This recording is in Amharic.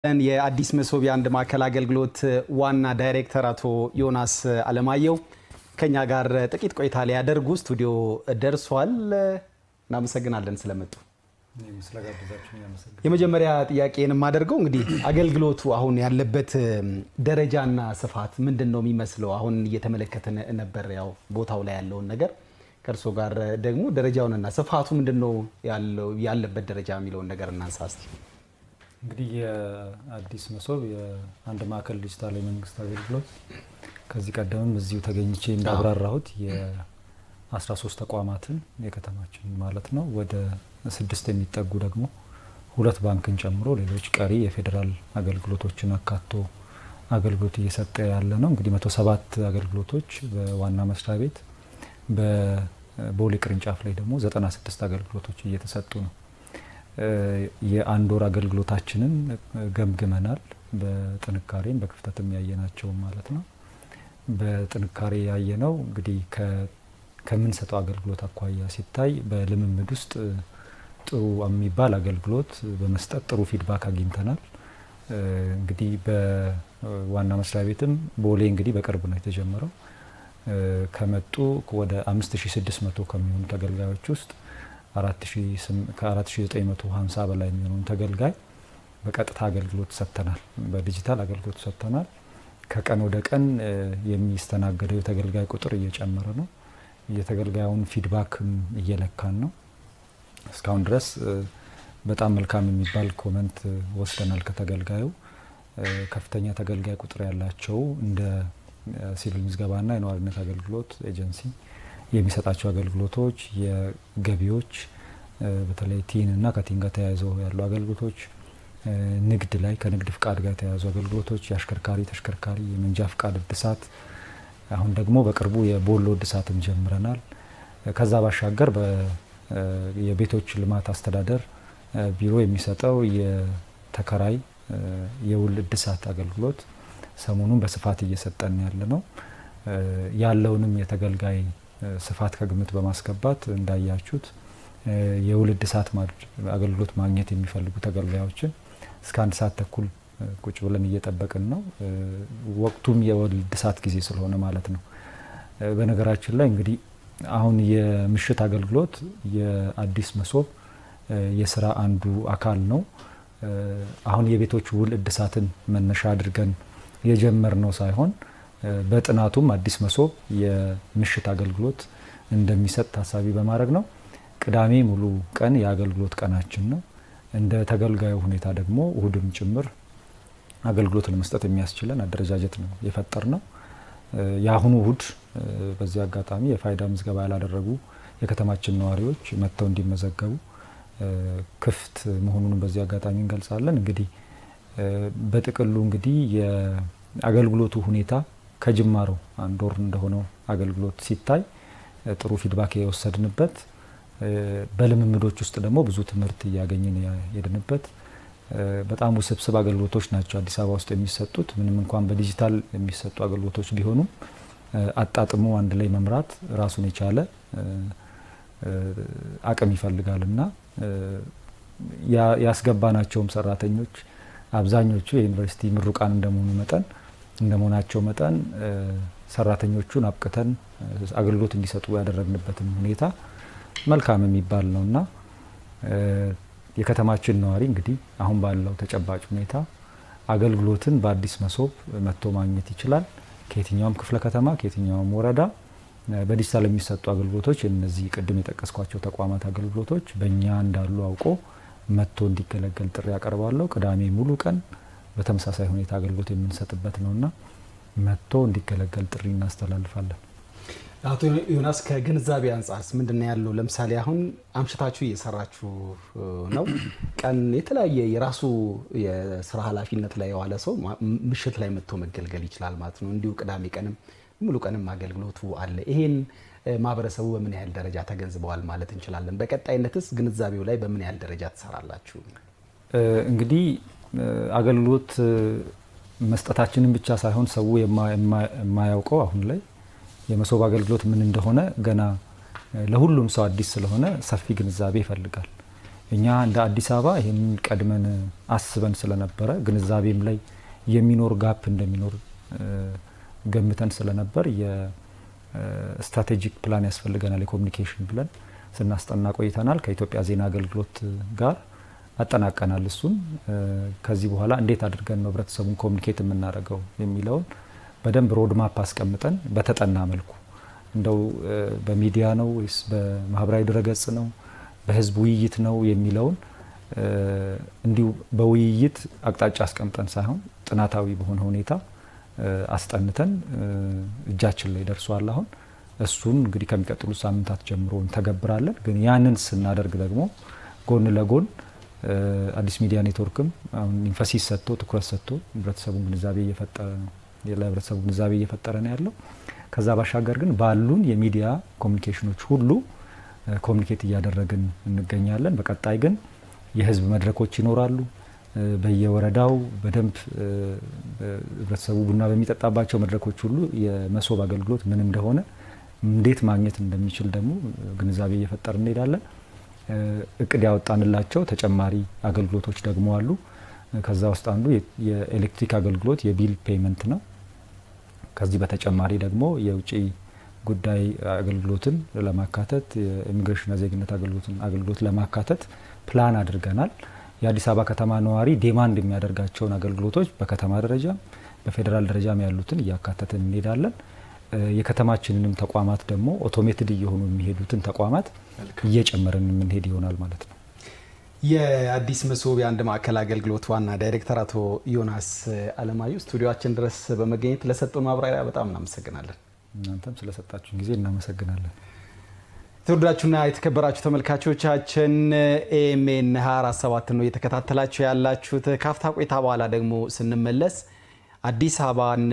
የአዲስ መሶብ የአንድ ማዕከል አገልግሎት ዋና ዳይሬክተር አቶ ዮናስ አለማየሁ ከኛ ጋር ጥቂት ቆይታ ሊያደርጉ ስቱዲዮ ደርሷል። እናመሰግናለን ስለመጡ። የመጀመሪያ ጥያቄን ማደርገው እንግዲህ አገልግሎቱ አሁን ያለበት ደረጃና ስፋት ምንድነው የሚመስለው? አሁን እየተመለከተን ነበር ያው ቦታው ላይ ያለው ነገር ከርሶ ጋር ደግሞ ደረጃውንና ስፋቱ ምንድነው ያለበት ደረጃ የሚለው ነገር እናንሳስቲ። እንግዲህ የአዲስ መሶብ የአንድ ማዕከል ዲጂታል የመንግስት አገልግሎት ከዚህ ቀደም እዚሁ ተገኝቼ እንዳብራራሁት የ13 ተቋማትን የከተማችን ማለት ነው ወደ 6 የሚጠጉ ደግሞ ሁለት ባንክን ጨምሮ ሌሎች ቀሪ የፌደራል አገልግሎቶችን አካቶ አገልግሎት እየሰጠ ያለ ነው። እንግዲህ 107 አገልግሎቶች በዋና መስሪያ ቤት በቦሌ ቅርንጫፍ ላይ ደግሞ 96 አገልግሎቶች እየተሰጡ ነው። የአንድ ወር አገልግሎታችንን ገምግመናል። በጥንካሬም በክፍተትም ያየናቸው ማለት ነው። በጥንካሬ ያየነው እንግዲህ ከምንሰጠው አገልግሎት አኳያ ሲታይ በልምምድ ውስጥ ጥሩ የሚባል አገልግሎት በመስጠት ጥሩ ፊድባክ አግኝተናል። እንግዲህ በዋና መስሪያ ቤትም ቦሌ እንግዲህ በቅርብ ነው የተጀመረው። ከመጡ ወደ 5600 ከሚሆኑ ተገልጋዮች ውስጥ 4950 በላይ የሚሆኑ ተገልጋይ በቀጥታ አገልግሎት ሰጥተናል። በዲጂታል አገልግሎት ሰጥተናል። ከቀን ወደ ቀን የሚስተናገደው ተገልጋይ ቁጥር እየጨመረ ነው። የተገልጋዩን ፊድባክ እየለካን ነው። እስካሁን ድረስ በጣም መልካም የሚባል ኮሜንት ወስደናል ከተገልጋዩ። ከፍተኛ ተገልጋይ ቁጥር ያላቸው እንደ ሲቪል ምዝገባና የነዋሪነት አገልግሎት ኤጀንሲ የሚሰጣቸው አገልግሎቶች የገቢዎች በተለይ ቲን እና ከቲን ጋር ተያይዘው ያሉ አገልግሎቶች ንግድ ላይ ከንግድ ፍቃድ ጋር ተያይዘው አገልግሎቶች የአሽከርካሪ ተሽከርካሪ የመንጃ ፍቃድ እድሳት አሁን ደግሞ በቅርቡ የቦሎ እድሳትም ጀምረናል። ከዛ ባሻገር የቤቶች ልማት አስተዳደር ቢሮ የሚሰጠው የተከራይ የውል እድሳት አገልግሎት ሰሞኑን በስፋት እየሰጠን ያለ ነው። ያለውንም የተገልጋይ ስፋት ከግምት በማስገባት እንዳያችሁት የውል እድሳት አገልግሎት ማግኘት የሚፈልጉ ተገልጋዮችን እስከ 1 ሰዓት ተኩል ቁጭ ብለን እየጠበቅን ነው። ወቅቱም የውል እድሳት ጊዜ ስለሆነ ማለት ነው። በነገራችን ላይ እንግዲህ አሁን የምሽት አገልግሎት የአዲስ መሶብ የስራ አንዱ አካል ነው። አሁን የቤቶች ውል እድሳትን መነሻ አድርገን የጀመርነው ሳይሆን በጥናቱም አዲስ መሶብ የምሽት አገልግሎት እንደሚሰጥ ታሳቢ በማድረግ ነው። ቅዳሜ ሙሉ ቀን የአገልግሎት ቀናችን ነው። እንደ ተገልጋዩ ሁኔታ ደግሞ እሁድም ጭምር አገልግሎት ለመስጠት የሚያስችለን አደረጃጀት ነው የፈጠርነው። ያሁኑ እሁድ በዚህ አጋጣሚ የፋይዳ ምዝገባ ያላደረጉ የከተማችን ነዋሪዎች መጥተው እንዲመዘገቡ ክፍት መሆኑን በዚህ አጋጣሚ እንገልጻለን። እንግዲህ በጥቅሉ እንግዲህ የአገልግሎቱ ሁኔታ ከጅማሮ አንድ ወር እንደሆነው አገልግሎት ሲታይ ጥሩ ፊድባክ የወሰድንበት በልምምዶች ውስጥ ደግሞ ብዙ ትምህርት ያገኘን የሄድንበት በጣም ውስብስብ አገልግሎቶች ናቸው አዲስ አበባ ውስጥ የሚሰጡት። ምንም እንኳን በዲጂታል የሚሰጡ አገልግሎቶች ቢሆኑም አጣጥሞ አንድ ላይ መምራት ራሱን የቻለ አቅም ይፈልጋልና ያስገባናቸውም ሰራተኞች አብዛኞቹ የዩኒቨርሲቲ ምሩቃን እንደመሆናቸው መጠን ሰራተኞቹን አብቅተን አገልግሎት እንዲሰጡ ያደረግንበትም ሁኔታ መልካም የሚባል ነውና የከተማችን ነዋሪ እንግዲህ አሁን ባለው ተጨባጭ ሁኔታ አገልግሎትን በአዲስ መሶብ መጥቶ ማግኘት ይችላል። ከየትኛውም ክፍለ ከተማ ከየትኛውም ወረዳ በዲጂታል የሚሰጡ አገልግሎቶች እነዚህ ቅድም የጠቀስኳቸው ተቋማት አገልግሎቶች በእኛ እንዳሉ አውቆ መጥቶ እንዲገለገል ጥሪ ያቀርባለሁ። ቅዳሜ ሙሉ ቀን በተመሳሳይ ሁኔታ አገልግሎት የምንሰጥበት ነውና መጥቶ እንዲገለገል ጥሪ እናስተላልፋለን። አቶ ዮናስ ከግንዛቤ አንጻርስ ምንድነው ያለው? ለምሳሌ አሁን አምሽታችሁ እየሰራችሁ ነው። ቀን የተለያየ የራሱ የስራ ኃላፊነት ላይ የዋለ ሰው ምሽት ላይ መጥቶ መገልገል ይችላል ማለት ነው። እንዲሁ ቅዳሜ ቀንም ሙሉ ቀንም አገልግሎቱ አለ። ይሄን ማህበረሰቡ በምን ያህል ደረጃ ተገንዝበዋል ማለት እንችላለን? በቀጣይነትስ ግንዛቤው ላይ በምን ያህል ደረጃ ተሰራላችሁ? እንግዲህ አገልግሎት መስጠታችንን ብቻ ሳይሆን ሰው የማያውቀው አሁን ላይ የመሶብ አገልግሎት ምን እንደሆነ ገና ለሁሉም ሰው አዲስ ስለሆነ ሰፊ ግንዛቤ ይፈልጋል። እኛ እንደ አዲስ አበባ ይሄን ቀድመን አስበን ስለነበረ ግንዛቤም ላይ የሚኖር ጋፕ እንደሚኖር ገምተን ስለነበር የስትራቴጂክ ፕላን ያስፈልገናል የኮሙኒኬሽን ብለን ስናስጠና ቆይተናል። ከኢትዮጵያ ዜና አገልግሎት ጋር አጠናቀናል። እሱን ከዚህ በኋላ እንዴት አድርገን ህብረተሰቡን ኮሙኒኬት የምናደርገው የሚለውን በደንብ ሮድ ማፕ አስቀምጠን በተጠና መልኩ እንደው በሚዲያ ነው ወይስ በማህበራዊ ድረገጽ ነው በህዝብ ውይይት ነው የሚለውን እንዲሁ በውይይት አቅጣጫ አስቀምጠን ሳይሆን ጥናታዊ በሆነ ሁኔታ አስጠንተን እጃችን ላይ ደርሷል። አሁን እሱን እንግዲህ ከሚቀጥሉ ሳምንታት ጀምሮ እንተገብራለን። ግን ያንን ስናደርግ ደግሞ ጎን ለጎን አዲስ ሚዲያ ኔትወርክም አሁን ኢንፈሲስ ሰጥቶ ትኩረት ሰጥቶ ህብረተሰቡን ግንዛቤ እየፈጠረ ነው ያለው። ከዛ ባሻገር ግን ባሉን የሚዲያ ኮሙኒኬሽኖች ሁሉ ኮሙኒኬት እያደረግን እንገኛለን። በቀጣይ ግን የህዝብ መድረኮች ይኖራሉ። በየወረዳው በደንብ ህብረተሰቡ ቡና በሚጠጣባቸው መድረኮች ሁሉ የመሶብ አገልግሎት ምን እንደሆነ እንዴት ማግኘት እንደሚችል ደግሞ ግንዛቤ እየፈጠርን እንሄዳለን። እቅድ ያወጣንላቸው ተጨማሪ አገልግሎቶች ደግሞ አሉ። ከዛ ውስጥ አንዱ የኤሌክትሪክ አገልግሎት የቢል ፔመንት ነው። ከዚህ በተጨማሪ ደግሞ የውጪ ጉዳይ አገልግሎትን ለማካተት የኢሚግሬሽንና ዜግነት አገልግሎት ለማካተት ፕላን አድርገናል። የአዲስ አበባ ከተማ ነዋሪ ዲማንድ የሚያደርጋቸውን አገልግሎቶች በከተማ ደረጃ በፌደራል ደረጃም ያሉትን እያካተትን እንሄዳለን። የከተማችንንም ተቋማት ደግሞ ኦቶሜትድ እየሆኑ የሚሄዱትን ተቋማት እየጨመርን የምንሄድ ይሆናል ማለት ነው። የአዲስ መሶብ የአንድ ማዕከል አገልግሎት ዋና ዳይሬክተር አቶ ዮናስ አለማዩ ስቱዲዮአችን ድረስ በመገኘት ለሰጡን ማብራሪያ በጣም እናመሰግናለን። እናንተም ስለሰጣችሁን ጊዜ እናመሰግናለን። ተወዳጁና የተከበራችሁ ተመልካቾቻችን ኤኤምኤን 24/7 ነው እየተከታተላችሁ ያላችሁት። ካፍታ ቆይታ በኋላ ደግሞ ስንመለስ አዲስ አበባን